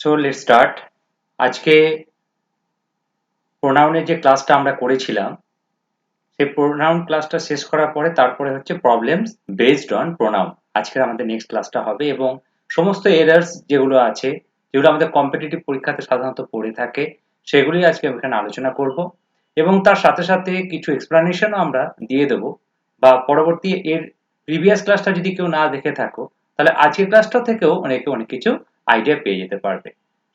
So let's start. আজকে প্রোনাউনের যে ক্লাসটা আমরা করেছিলাম সেই প্রোনাউন ক্লাসটা শেষ করার পরে তারপরে হচ্ছে প্রবলেমস বেসড অন প্রোনাউন। আজকের আমাদের নেক্সট ক্লাসটা হবে এবং সমস্ত এরার্স যেগুলো আছে, যেগুলো আমাদের কম্পিটিটিভ পরীক্ষাতে সাধারণত পড়ে থাকে, সেগুলি আজকে এখানে আলোচনা করব এবং তার সাথে সাথে কিছু এক্সপ্লানেশনও আমরা দিয়ে দেবো, বা পরবর্তী এর প্রিভিয়াস ক্লাসটা যদি কেউ না দেখে থাকো তাহলে আজকের ক্লাসটা থেকেও অনেক কিছু আইডিয়া পেয়ে যেতে পারবে।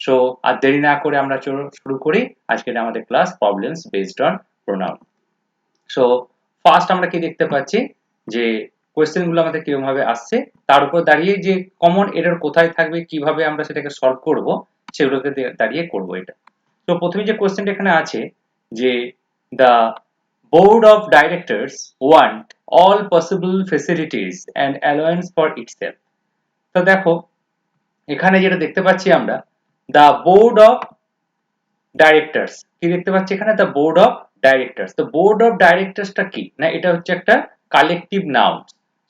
সো আর দেরি না করে আমরা শুরু করি আজকের আমাদের class problems based on pronoun. So first আমরা কি দেখতে পাচ্ছি যে কোয়েশ্চেন গুলো আমাদের কিরকম ভাবে আসছে, তার উপর দাঁড়িয়ে যে কমন এরর কোথায় থাকবে, কিভাবে আমরা সেটাকে সলভ করব, সেগুলোকে দাঁড়িয়ে করব এটা। তো প্রথমে যে কোয়েশ্চেনটা এখানে আছে যে the board of directors want all possible facilities and allowance for itself। তো দেখো এখানে যেটা দেখতে পাচ্ছি আমরা the board of ডাইরেক্টরস কি দেখতে পাচ্ছি এখানে, দ্য বোর্ড অফ ডাইরেক্টরস। তো বোর্ড অফ ডাইরেক্টরসটা কি না, এটা হচ্ছে একটা কালেকটিভ নাউন।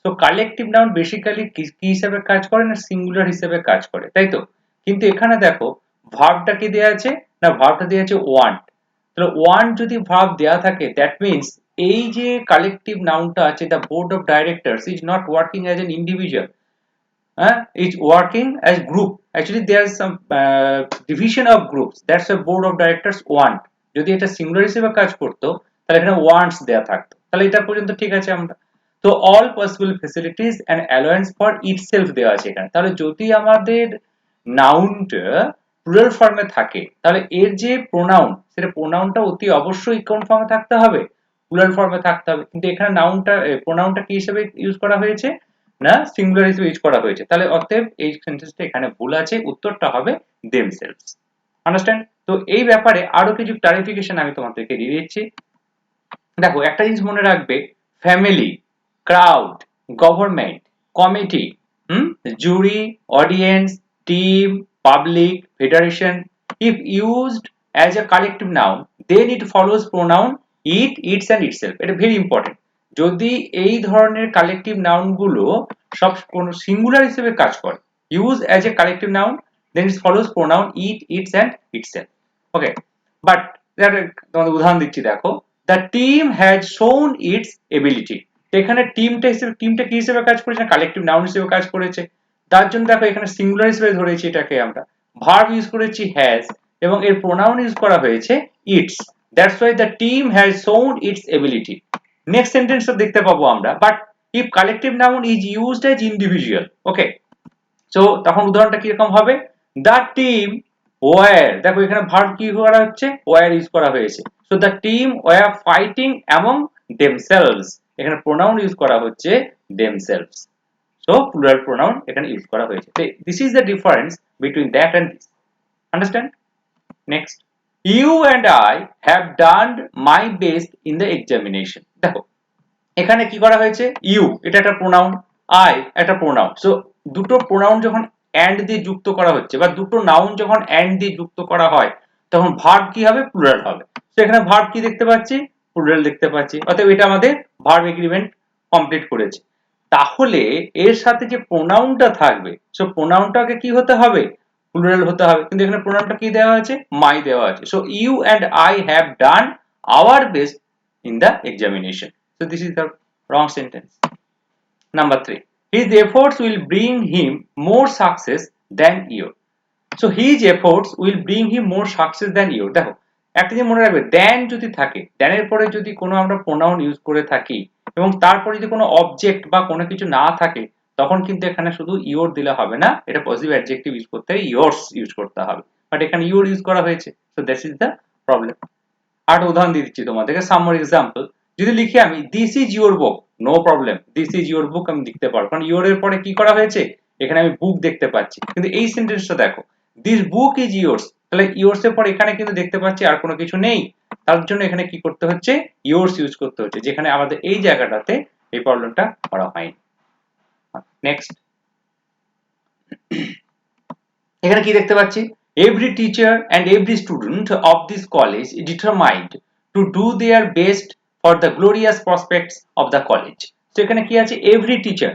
তো কালেকটিভ নাউন বেসিক্যালি কি হিসেবে কাজ করে না, সিঙ্গুলার হিসেবে কাজ করে, তাই তো। কিন্তু এখানে দেখো ভার্বটা কি দেয়া আছে না, ভার্বটা দেয়া আছে ওয়ান্ট। তাহলে ওয়ান্ট যদি ভার্ব দেয়া থাকে দ্যাট মিন্স এই যে কালেকটিভ নাউনটা আছে the board of directors is not working as an individual, is working as group. Actually there is some division of groups, that's a board of directors want। যদি এটা singular হিসেবে কাজ করতো তাহলে এখানে ওয়ান্টস দেয়া থাকতো, তাহলে এটা পর্যন্ত ঠিক আছে আমরা। তো all possible facilities and allowance for itself দেওয়া আছে এখানে। তাহলে যদি আমাদের নাউনটা প্লুরাল ফর্মে থাকে তাহলে এর যে প্রোনাউন সেটা প্রোনাউনটা অতি অবশ্যই কোন ফর্মে থাকতে হবে, প্লুরাল ফর্মে থাকতে হবে। কিন্তু এখানে নাউনটা প্রোনাউনটা কি হিসেবে ইউজ করা হয়েছে না, সিঙ্গুলার হিসেবে ইউজ করা হয়েছে। তাহলে অতএব এই সেন্টেন্সটা এখানে ভুল আছে, উত্তরটা হবে দেমসেলভস। আন্ডারস্ট্যান্ড? তো এই ব্যাপারে আরো কিছু ক্লারিফিকেশন আমি তোমাদেরকে দিয়ে দিচ্ছি। দেখো একটা জিনিস মনে রাখবে, family, crowd, government, committee, jury, audience, team, public, federation, if used as a collective noun then it follows pronoun it, its and itself। এটা ভেরি ইম্পর্টেন্ট। যদি এই ধরনের কালেকটিভ নাউন গুলো সব কোন সিঙ্গুলার হিসেবে কাজ করে, use as a collective noun then it follows pronoun it, its and itself. Okay, but তোমাদের উদাহরণ দিচ্ছি, দেখো the team has shown its ability. এখানে টিমটা কি হিসেবে কাজ করেছে, কালেকটিভ নাউন হিসেবে কাজ করেছে। তার জন্য দেখো এখানে সিঙ্গুলার হিসেবে ধরেছি এটাকে আমরা, ভার্ব ইউজ করেছি হ্যাজ এবং এর প্রোনাউন ইউজ করা হয়েছে it's. That's why the team has shown its ability. Next সেন্টেন্সটা দেখতে পাবো আমরা, but if collective noun is used as individual, okay, so তখন উদাহরণটা কিরকম হবে, দ্য টিম ওয়ার, দেখো এখানে ভার্ব কি করা হচ্ছে, ওয়ার ইউজ করা হয়েছে। So the team were fighting among themselves, এখানে প্রোনাউন ইউজ করা হচ্ছে দেমসেলভস। সো প্লুরাল প্রোনাউন এখানে ইউজ করা হয়েছে। This is the difference between that and this. Understand? Next, you and I have done my best in the examination. দেখো এখানে কি করা হয়েছে, ইউ এটা একটা প্রোনাউন, আই একটা প্রোনাউন। সো দুটো প্রোনাউন যখন এন্ড দিয়ে যুক্ত করা হচ্ছে বা দুটো নাউন যখন এন্ড দিয়ে যুক্ত করা হয় তখন ভার্ব কি হবে, প্লুরাল হবে। তো এখানে ভার্ব কি দেখতে পাচ্ছি, প্লুরাল দেখতে পাচ্ছি। অতএব এটা আমাদের ভার্ব এগ্রিমেন্ট কমপ্লিট করেছে। তাহলে এর সাথে যে প্রোনাউনটা থাকবে, সো প্রোনাউনটাকে কি হতে হবে, প্লুরাল হতে হবে। কিন্তু এখানে প্রোনাউনটা কি দেওয়া আছে, মাই দেওয়া আছে। So you and I have done our best in the examination. So this is the wrong sentence. Number 3. His efforts will bring him more success than you. So his efforts will bring him more success than you। দেখো একটা জিনিস মনে রাখবে, than যদি থাকে, দ্যানের পরে যদি কোনো আমরা প্রোনাউন ইউজ করে থাকি এবং তারপরে যদি কোনো অবজেক্ট বা কোনো কিছু না থাকে তখন কিন্তু এখানে শুধু ইওর দিলে হবে না, এটা পজিটিভ অ্যাডজেক্টিভ ইউজ করতে হবে, ইয়োরস ইউজ করতে হবে। বাট এখানে ইওর ইউজ করা হয়েছে। So that is the problem. আর উদাহরণ দিয়ে দিচ্ছি তোমাদেরকে, সাম মোর এক্সাম্পল। যদি লিখি আমি this is your book, no problem, this is your book আমি লিখতে পারবো, কারণ ইউর এর পরে কি করা হয়েছে, এখানে আমি বুক দেখতে পাচ্ছি। কিন্তু এই সেন্টেন্সটা দেখো, দিস বুক ইজ ইয়োর্স, তাহলে ইয়োর্স এর পর এখানে কিন্তু দেখতে পাচ্ছি আর কোনো কিছু নেই। তার জন্য এখানে কি করতে হচ্ছে, ইয়োর্স ইউজ করতে হচ্ছে, যেখানে আমাদের এই জায়গাটাতে এই প্রবলেমটা করা হয়নি। নেক্সট, এখানে কি দেখতে পাচ্ছি, every teacher and every student of this college determined to do their best for the glorious prospects of the college। তো এখানে কি আছে, every teacher,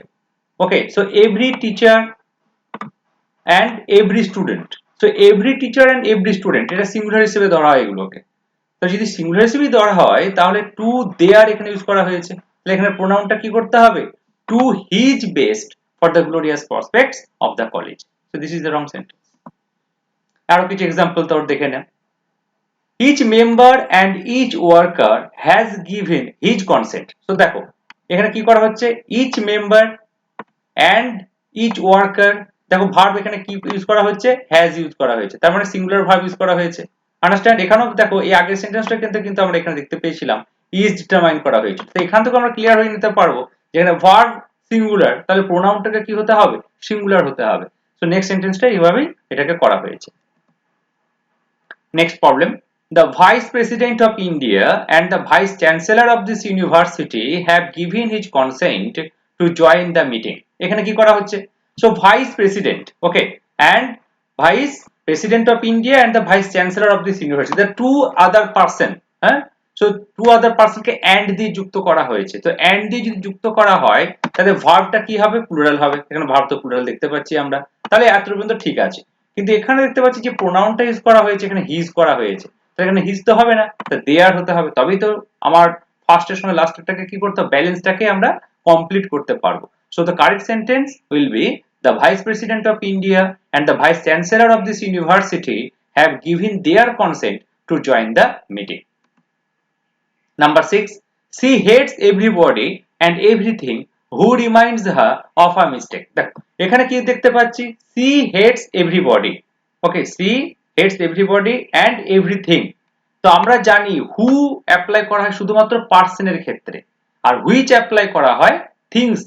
okay, so every teacher and every student। So every teacher and every student এটা singular হিসেবে ধরা হয় এগুলোকে। তো যদি সিঙ্গুলার হিসেবে ধরা হয় তাহলে টু দেয়ার এখানে ইউজ করা হয়েছে, তাহলে এখানে প্রোনাউনটা কি করতে হবে, to his best for the glorious prospects of the college. So this is the wrong sentence. আরো কিছু এক্সাম্পল তোর দেখে নে। each member and each worker has given his consent। তো দেখো এখানে কি করা হচ্ছে, each member and each worker, দেখো ভার্ব এখানে কি ইউজ করা হচ্ছে, has ইউজ করা হয়েছে, তার মানে সিঙ্গুলার ভার্ব ইউজ করা হয়েছে। আন্ডারস্ট্যান্ড? এখানেও দেখো এই আগের সেন্টেন্সটা কিন্তু আমরা এখানে দেখতে পেয়েছিলাম ইজ ডিটারমাইন করা হয়েছে। তো এখান থেকে আমরা ক্লিয়ার হয়ে নিতে পারবো যে এখানে ভার্ব সিঙ্গুলার, তাহলে প্রোনাউনটাকে কি হতে হবে, সিঙ্গুলার হতে হবে। সো নেক্সট সেন্টেন্সটা এইভাবেই এটাকে করা হয়েছে। Next problem, the vice president of India and the vice chancellor of this university have given his consent to join the meeting। এখানে কি করা হচ্ছে, so vice president, okay, and vice president of India and the vice chancellor of this university, the two other person, হ্যাঁ, so two other person K and দিয়ে যুক্ত করা হয়েছে। তো and দিয়ে যদি যুক্ত করা হয় তাহলে ভার্বটা কি হবে, প্লুরাল হবে। এখানে ভার্ব তো প্লুরাল দেখতে পাচ্ছি আমরা, তাহলে এত পর্যন্ত ঠিক আছে। কিন্তু এখানে দেখতে পাচ্ছি যে প্রোনাউনটা ইউজ করা হয়েছে, এখানে হিজ করা হয়েছে, তো এখানে হিজ তো হবে না, তো দেয়ার হতে হবে, তবেই তো আমার ফার্স্টের সঙ্গে লাস্টেরটাকে কি করতে হবে, ব্যালেন্সটাকে আমরা কমপ্লিট করতে পারবো। So the correct sentence will be the vice president of India and the vice chancellor of this university have given their consent to join the meeting। Number 6, she hates everybody and everything who reminds her of a mistake। দেখো এখানে কি দেখতে পাচ্ছি, she hates everybody, okay, she hates everybody and everything। তো আমরা জানি who apply করা হয় শুধুমাত্র পার্সনের ক্ষেত্রে, আর which অ্যাপ্লাই করা হয় things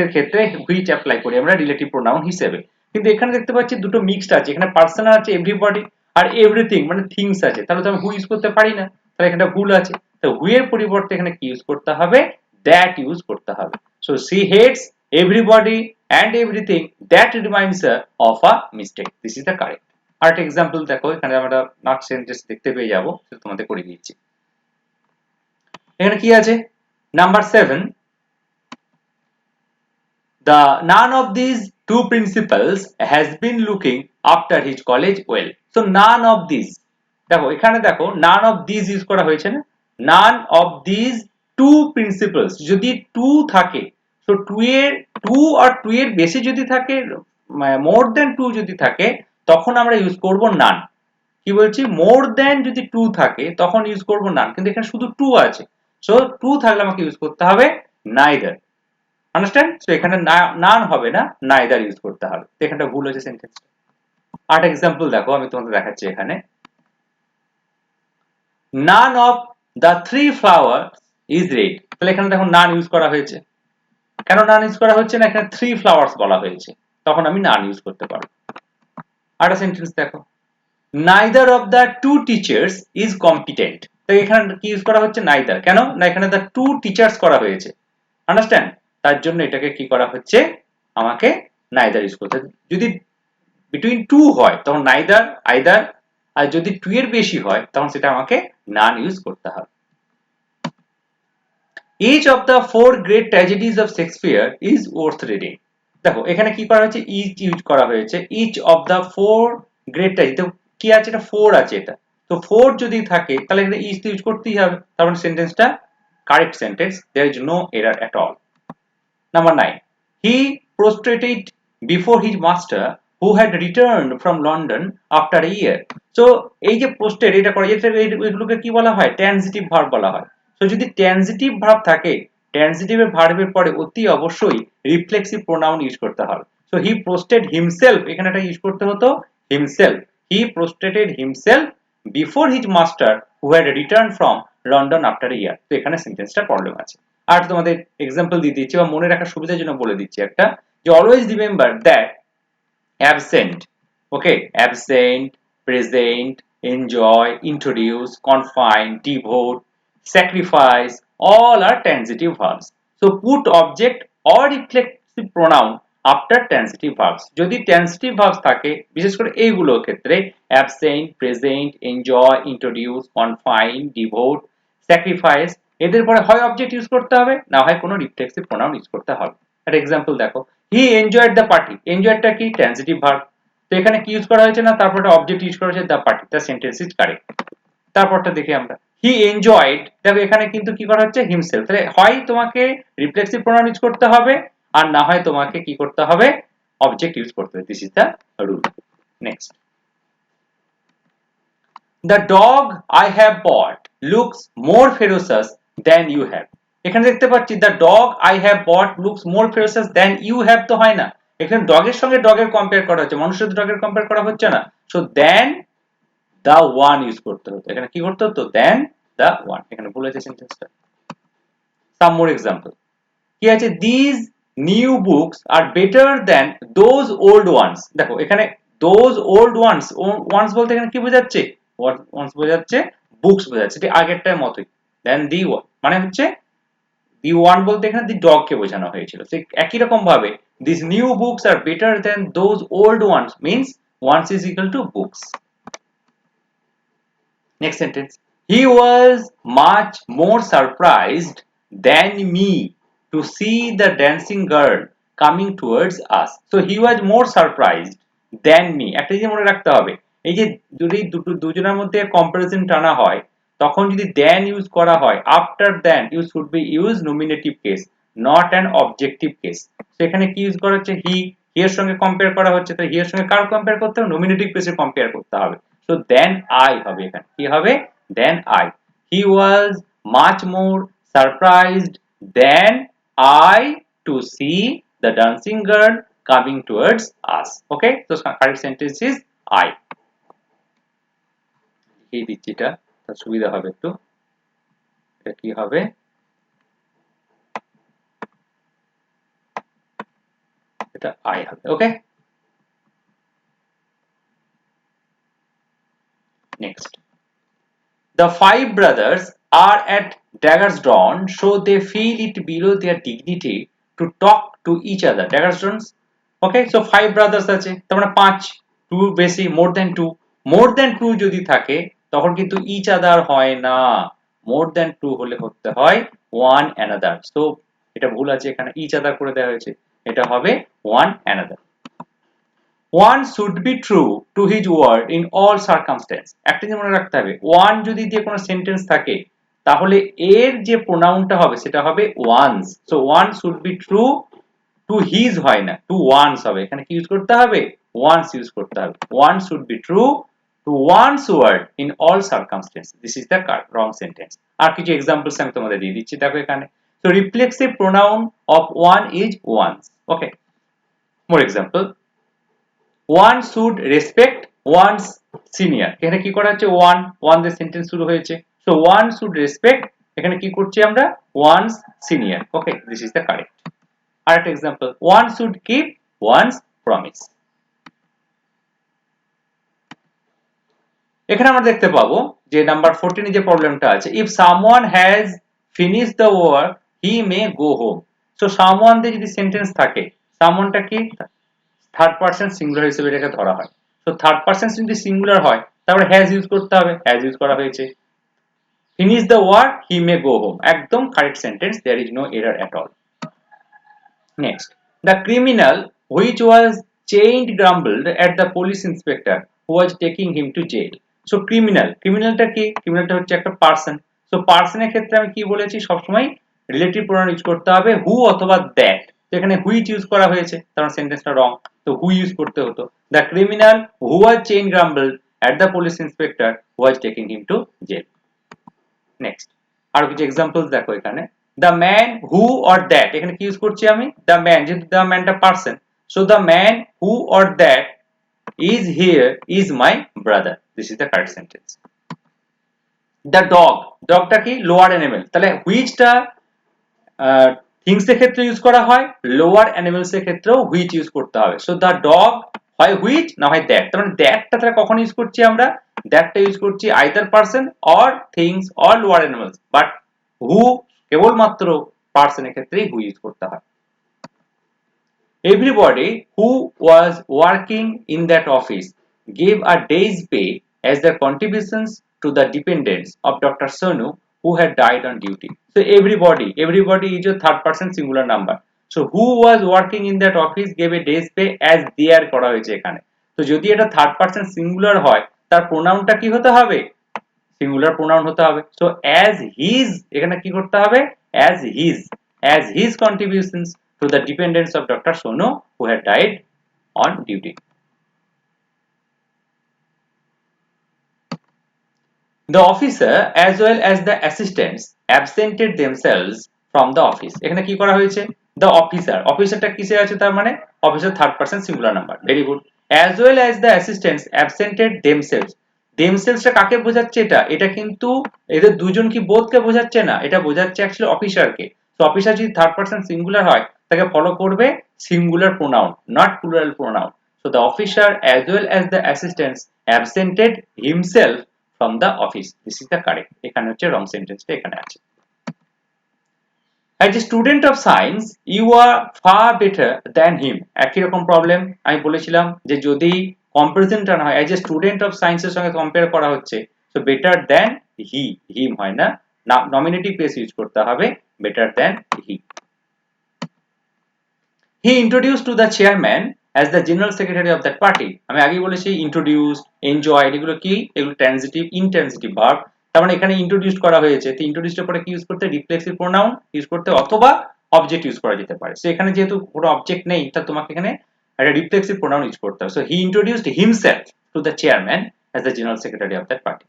এর ক্ষেত্রে, which অ্যাপ্লাই করি আমরা রিলেটিভ প্রোনাউন হিসেবে। কিন্তু এখানে দেখতে পাচ্ছি দুটো মিক্সড আছে, এখানে পার্সন আছে এভরিবডি, আর এভরিথিং মানে থিংস আছে, তাহলে তো আমি হু ইউজ করতে পারি না, তাহলে এখানে ভুল আছে। তো হু এর পরিবর্তে এখানে কি ইউজ করতে হবে, দ্যাট ইউজ করতে হবে। So she hates everybody and everything that reminds her of a mistake। This is the correct। আরেকটা एग्जांपल দেখো, এখানে আমরা নট সেন্টেন্স দেখতে পেয়ে যাব, সেটা তোমাদের করে দিচ্ছি। এখানে কি আছে, number 7, the none of these two principals has been looking after his college well। so none of these, দেখো এখানে দেখো none of these ইউজ করা হয়েছে না, none of these two principals, যদি টু থাকে, so টু আর টু এর বেশি যদি থাকে, মোর দ্যান টু যদি থাকে, তখন আমরা ইউজ করব নান। কি বলছি, মোর দ্যান যদি টু থাকে তখন ইউজ করব নান, কিন্তু এখানে শুধু টু আছে, সো টু থাকলে আমাকে ইউজ করতে হবে নাইদার। আন্ডারস্ট্যান্ড? সো এখানে নান হবে না, নাইদার ইউজ করতে হবে। তো এখানটা ভুল হয়েছে সেন্টেন্স। আরেকটা एग्जांपल দেখো, আমি তোমাদের দেখাচ্ছি এখানে, none of the three flowers is red। তাহলে এখানে দেখো নান ইউজ করা হয়েছে, কেন নান ইউজ করা হচ্ছে না, এখানে থ্রি ফ্লাওয়ার্স বলা হয়েছে, তখন আমি নান ইউজ করতে পারবো। আরেকটা সেন্টেন্স দেখো, neither of the two teachers is competent। তো এখানে কি ইউজ করা হচ্ছে, নাইদার, কেন না এখানে the two teachers করা হয়েছে। আন্ডারস্ট্যান্ড? তার জন্য এটাকে কি করা হচ্ছে, আমাকে নাইদার ইউজ করতে। যদি বিটুইন টু হয় তখন নাইদার, আইদার, আর যদি টু এর বেশি হয় তখন সেটা আমাকে নান ইউজ করতে হবে। each of the four great tragedies of Shakespeare is worth reading। দেখো এখানে কি করা হয়েছে, each ইউজ করা হয়েছে, each of the four great tragedy, কি আছে, এটা ফোর আছে, এটা তো ফোর যদি থাকে তাহলে এখানে ইজ ইউজ করতেই হবে, তার মানে সেন্টেন্সটা correct sentence, there is no error at all. Number 9, he prostrated before his master who had returned from London after a year। so এই যে prostrate এটা করে, এগুলোকে কি বলা হয়, ট্রানজিটিভ ভার্ব বলা হয়। তো যদি ট্রানজিটিভ ভার্ব থাকে, ট্রানজিটিভ ভার্বের পরে অতি অবশ্যই রিফ্লেক্সিভ প্রোনাউন ইউজ করতে হবে। so he prostrated himself, এখানে এটা ইউজ করতে হতো himself, he prostrated himself before his master who had returned from London after a year। তো এখানে সেন্টেন্সটা প্রবলেম আছে। আর তোমাদের एग्जांपल দিয়ে দিচ্ছি বা মনে রাখার সুবিধার জন্য বলে দিচ্ছি একটা, যে always remember that absent, okay, absent, present, enjoy, introduce, confine, devote, sacrifice, all are transitive verbs। so put object or reflexive pronoun after transitive verbs। যদি transitive verbs থাকে, বিশেষ করে এইগুলোর ক্ষেত্রে absent, present, enjoy, introduce, confine, devote, sacrifice, এদের পরে হয় object use করতে হবে, না হয় কোনো রিফ্লেক্সিভ প্রোনাউন ইউজ করতে হবে। একটা एग्जांपल দেখো, he enjoyed the party, enjoyed টা কি, ট্রানজিটিভ ভার্ব, তো এখানে কি ইউজ করা হয়েছে না, তারপর একটা অবজেক্ট ইউজ করা হয়েছে, the party, the sentence is correct. তারপরটা দেখি আমরা, হি এনজয়েড, দেখো এখানে কিন্তু কি করা হচ্ছে, হিমসেলফ। তাহলে হয় তোমাকে রিফ্লেক্সিভ প্রোনাউন ইউজ করতে হবে, আর না হয় তোমাকে কি করতে হবে, অবজেক্ট ইউজ করতে হবে। This is the rule. Next, the dog I have bought looks more ferocious than you have. এখানে দেখতে পাচ্ছি the dog I have bought looks more ferocious than you have, তো হয় না, এখানে ডগের সঙ্গে ডগের কম্পেয়ার করা হচ্ছে, মানুষের ডগের কম্পেয়ার করা হচ্ছে না। সো দেন the one ইউজ করতে হতো, এখানে কি করতে হতো, দেন the one, এখানে ভুল হয়েছে সেন্টেন্সটা। some more example, কি আছে, these new books are better than those old ones। দেখো এখানে those old ones, ones বলতে এখানে কি বোঝাচ্ছে, ones বোঝাচ্ছে বুকস বোঝাচ্ছে, এটা আগেরটার মতোই। then the one মানে হচ্ছে the one বলতে এখানে the dog কে বোঝানো হয়েছিল। ঠিক একই রকম ভাবে these new books are better than those old ones means ones is equal to books। Next sentence. He was much more surprised than me to see the dancing girl coming towards us. So he was more surprised than me. একটা জিনিস মনে রাখতে হবে, এই যে যদি দুজনের মধ্যে কম্পারিজন টানা হয়, তখন যদি than ইউজ করা হয়, after than you should be use nominative case, not an objective case। তো এখানে কি ইউজ করা হচ্ছে, হি, হি এর সঙ্গে কম্পেয়ার করা হচ্ছে, তো হি এর সঙ্গে কার কম্পেয়ার করতে হবে, নোমিনেটিভ কেসে কম্পেয়ার করতে হবে। So then I হবে, এখানে কি হবে, then I, he was much more surprised than I to see the dancing girl coming towards us। Okay, so correct sentence is I। এই দিচ্ছি, এটা সুবিধা হবে একটু, এটা কি হবে, এটা I হবে। ওকে, next, the five brothers are at dagger's dawn, so they feel it below their dignity to talk to each other। dagger's dawn, okay, so five brothers আছে, তার মানে 5, 2 বেশি, more than 2, more than 2 যদি থাকে তখন কিন্তু each other হয় না, more than 2 হলে হতে হয় one another। so এটা ভুল আছে, এখানে each other করে দেওয়া হয়েছে, এটা হবে one another। one should be true to his word in all circumstance। একটা জিনিস মনে রাখতে হবে, one যদি দিয়ে কোনো সেন্টেন্স থাকে তাহলে এর যে প্রোনাউনটা হবে সেটা হবে once। so one should be true to his হয় না, to one's হবে, এখানে কি ইউজ করতে হবে, once ইউজ করতে হবে। one should be true to one's word in all circumstance, this is the wrong sentence। আর কিছু এক্সাম্পলস আমি তোমাদের দিয়ে দিচ্ছি, দেখো এখানে, so reflexive pronoun of one is once। okay, more example, one should respect one's senior, এখানে কি করা হচ্ছে, one দিয়ে সেন্টেন্স শুরু হয়েছে, so one should respect, এখানে কি করছি আমরা, one's senior। okay, this is the correct। আরেকটা example, one should keep one's promise। এখানে আমরা দেখতে পাবো যে নাম্বার 14 এ যে প্রবলেমটা আছে, if someone has finished the work he may go home। so someone দিয়ে যদি সেন্টেন্স থাকে, someoneটা কি থার্ড পারসন সিঙ্গুলার হিসেবে এটাকে ধরা হয়। তো থার্ড পারসন যদি সিঙ্গুলার হয় তারপরে হ্যাজ ইউজ করতে হবে, হ্যাজ ইউজ করা হয়েছে। Finish the work he may go home, একদম correct sentence, there is no error at all. Next, the criminal which was chained grumbled at the police inspector who was taking him to jail. So criminal, ক্রিমিনালটা কি, ক্রিমিনালটা হচ্ছে একটা person. So পারসনের ক্ষেত্রে আমি কি বলেছি, সবসময় রিলেটিভ প্রোনাউন ইউজ করতে হবে, হু অথবা দ্যাট। তো এখানে হুইচ ইউজ করা হয়েছে, কারণ সেন্টেন্সটা রং, তো হু ইউজ করতে হতো। The criminal who was chain grumbled at the police inspector who was taking him to jail. Next, আরো কিছু এক্সাম্পলস দেখো এখানে, the man who or that, এখানে কি ইউজ করছি আমি, দ্য ম্যান, যেহেতু দ্য ম্যানটা person, so the man who or that is here is my brother, this is the correct sentence। the dog, dogটা কি লোয়ার অ্যানিমেল, তাহলে হুইচটা থিংস এর ক্ষেত্রে ইউজ করা হয়, লোয়ার অ্যানিমেলস এর ক্ষেত্রেও হুইচ ইউজ করতে হবে। সো দ্য ডগ হয় হুইচ না হয় দ্যাট, তার মানে দ্যাটটা তাহলে কখন ইউজ করছি আমরা, দ্যাটটা ইউজ করছি either person or things or lower animals, but হু কেবলমাত্র পারসনের ক্ষেত্রেই হু ইউজ করতে হয়। Everybody who was working in that office gave a day's pay as their contributions to the dependents of Dr. Sonu who had died on duty। So everybody is a third person singular number। So who was working in that office gave a day's pay as their করা হয়েছে এখানে। তো তো যদি এটা third person singular হয় তার প্রোনাউনটা কি হতে হবে, সিঙ্গুলার প্রোনাউন হতে হবে। সো অ্যাজ হিজ, এখানে কি করতে হবে, as his contributions to the dependence of doctor Sonu who had died on duty. The officer as well as the assistants absented themselves from the office. এখানে কি করা হয়েছে, the officer, অফিসারটা কিসে আছে, তার মানে officer third person singular number, very good. as well as the assistants absented themselves, themselvesটা কাকে বোঝাচ্ছে, এটা কিন্তু এদের দুজন কি বোধকে বোঝাচ্ছে না, এটা বোঝাচ্ছে অ্যাকচুয়ালি অফিসারকে। তো অফিসার যদি থার্ড পারসন সিঙ্গুলার হয় তাকে ফলো করবে singular pronoun, not plural pronoun. So the officer as well as the assistants absented himself from the office. This is the correct. এখানে হচ্ছে wrong sentence টা এখানে আছে। As a student of science, you are far better than him. একই রকম problem আমি বলেছিলাম যে যদি কম্পারিজনটা না হয়, as a student of science এর সঙ্গে কম্পেয়ার করা হচ্ছে, so better than he, him হয় না, nominative case ইউজ করতে হবে, better than he. He introduced to the chairman as the general secretary of that party. আমি আগেই বলেছি introduce, enjoy এগুলো কি, এগুলো ট্রানজিটিভ, ইনট্রানজিটিভ ভার্ব। তার মানে এখানে ইন্ট্রোডিউস করা হয়েছে, তো ইন্ট্রোডিউসের পরে কি ইউজ করতে, রিফ্লেক্সিভ প্রোনাউন ইউজ করতে অথবা অবজেক্ট ইউজ করা যেতে পারে। সো এখানে যেহেতু কোনো অবজেক্ট নেই, তা তোমাকে এখানে একটা রিফ্লেক্সিভ প্রোনাউন ইউজ করতে হবে। So he introduced himself to the chairman as the general secretary of that party.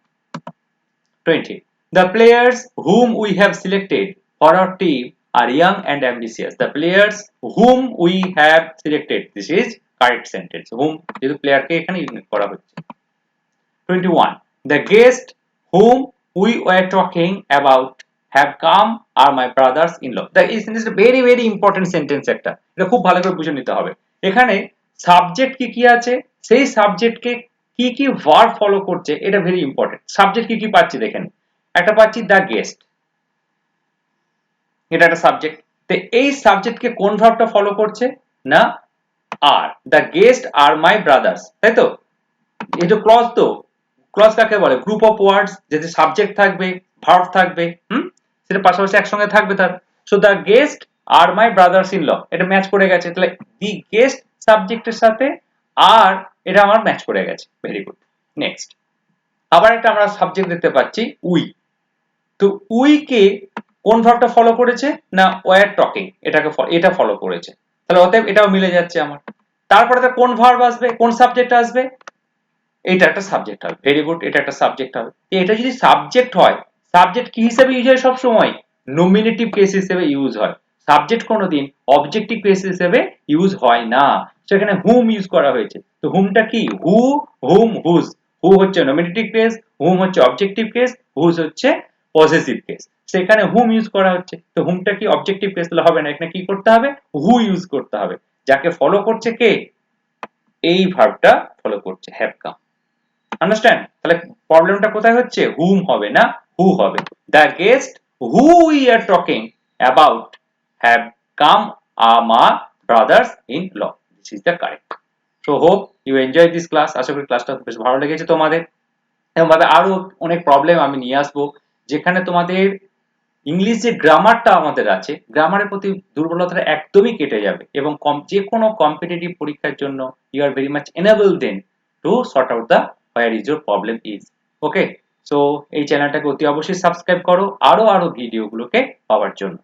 20. The players whom we have selected for our team are young and ambitious. The players whom we have selected, this is correct sentence. Whom যেহেতু player কে এখানে use করা হচ্ছে। 21. The guest whom we were talking about have come are my brothers in law. That is a very very important sentence একটা, এটা খুব ভালো করে বুঝে নিতে হবে। এখানে সাবজেক্ট কি কি আছে, সেই সাবজেক্টকে কি কি ভার্ব ফলো করছে, এটা ভেরি ইম্পর্টেন্ট। সাবজেক্ট কি কি পাচ্ছি দেখেন, একটা পাচ্ছি দ্য গেস্ট, এটা একটা সাবজেক্ট। তো এই সাবজেক্টকে কোন ভার্বটা ফলো করছে না, আর the guest or my brothers, তাই তো, এই যে ক্লজ, তো ক্লজ কাকে বলে, গ্রুপ অফ ওয়ার্ডস, যেতে সাবজেক্ট থাকবে ভার্ব থাকবে, সেটা পাশাপাশি একসঙ্গে থাকবে তার। So the guest or my brothers in law, এটা ম্যাচ করে গেছে, তাহলে দি গেস্ট সাবজেক্টের সাথে আর এটা আমার ম্যাচ করে গেছে, ভেরি গুড। নেক্সট আবার একটা আমরা সাবজেক্ট দেখতে পাচ্ছি উই, তো উই কে কোন ভার্বটা ফলো করেছে না, ওয়্যার টকিং, এটা ফলো করেছে, তাহলে অতএব এটাও মিলে যাচ্ছে আমার। তারপরে কোন ভার্ব আসবে, কোন সাবজেক্ট আসবে, এটা একটা সাবজেক্ট হবে, ভেরি গুড, এটা একটা সাবজেক্ট হবে। এটা যদি সাবজেক্ট হয়, সাবজেক্ট কি হিসেবে ইউজ হয় সব সময়, নমিনেটিভ কেস হিসেবে ইউজ হয়, সাবজেক্ট কোনোদিন অবজেক্টিভ কেস হিসেবে ইউজ হয় না। সেখানে হুম ইউজ করা হয়েছে, তো হুমটা কি, হু, হুম, হুজ। হু হচ্ছে নমিনেটিভ কেস, হুম হচ্ছে অবজেক্টিভ কেস, হুজ হচ্ছে পজেসিভ কেস। সেখানে হুম ইউজ করা হচ্ছে, তো হুমটা কি অবজেক্টিভ কেস, তাহলে হবে না, এখানে কি করতে হবে, হু ইউজ করতে হবে। যাকে ফলো করছে কে, এই ভার্বটা ফলো করছে, হ্যাভ কাম। আন্ডারস্ট্যান্ড, তাহলে প্রবলেমটা কোথায় হচ্ছে, হুম হবে না, হু হবে। The guest who we are talking about have come are my brothers in law, this is the correct. So hope you enjoy this class, আশা করি ক্লাসটা বেশ ভালো লেগেছে তোমাদের। এবং ভাবে আরো অনেক প্রবলেম আমি নিয়ে আসবো, যেখানে তোমাদের ইংলিশ যে গ্রামারটা আমাদের আছে, গ্রামারের প্রতি দুর্বলতাটা একদমই কেটে যাবে, এবং যে কোনো কম্পিটিটিভ পরীক্ষার জন্য you are very much enable them to sort out the where is your problem is. Okay, so এই চ্যানেলটাকে অতি অবশ্যই সাবস্ক্রাইব করো আরো ভিডিওগুলোকে পাওয়ার জন্য।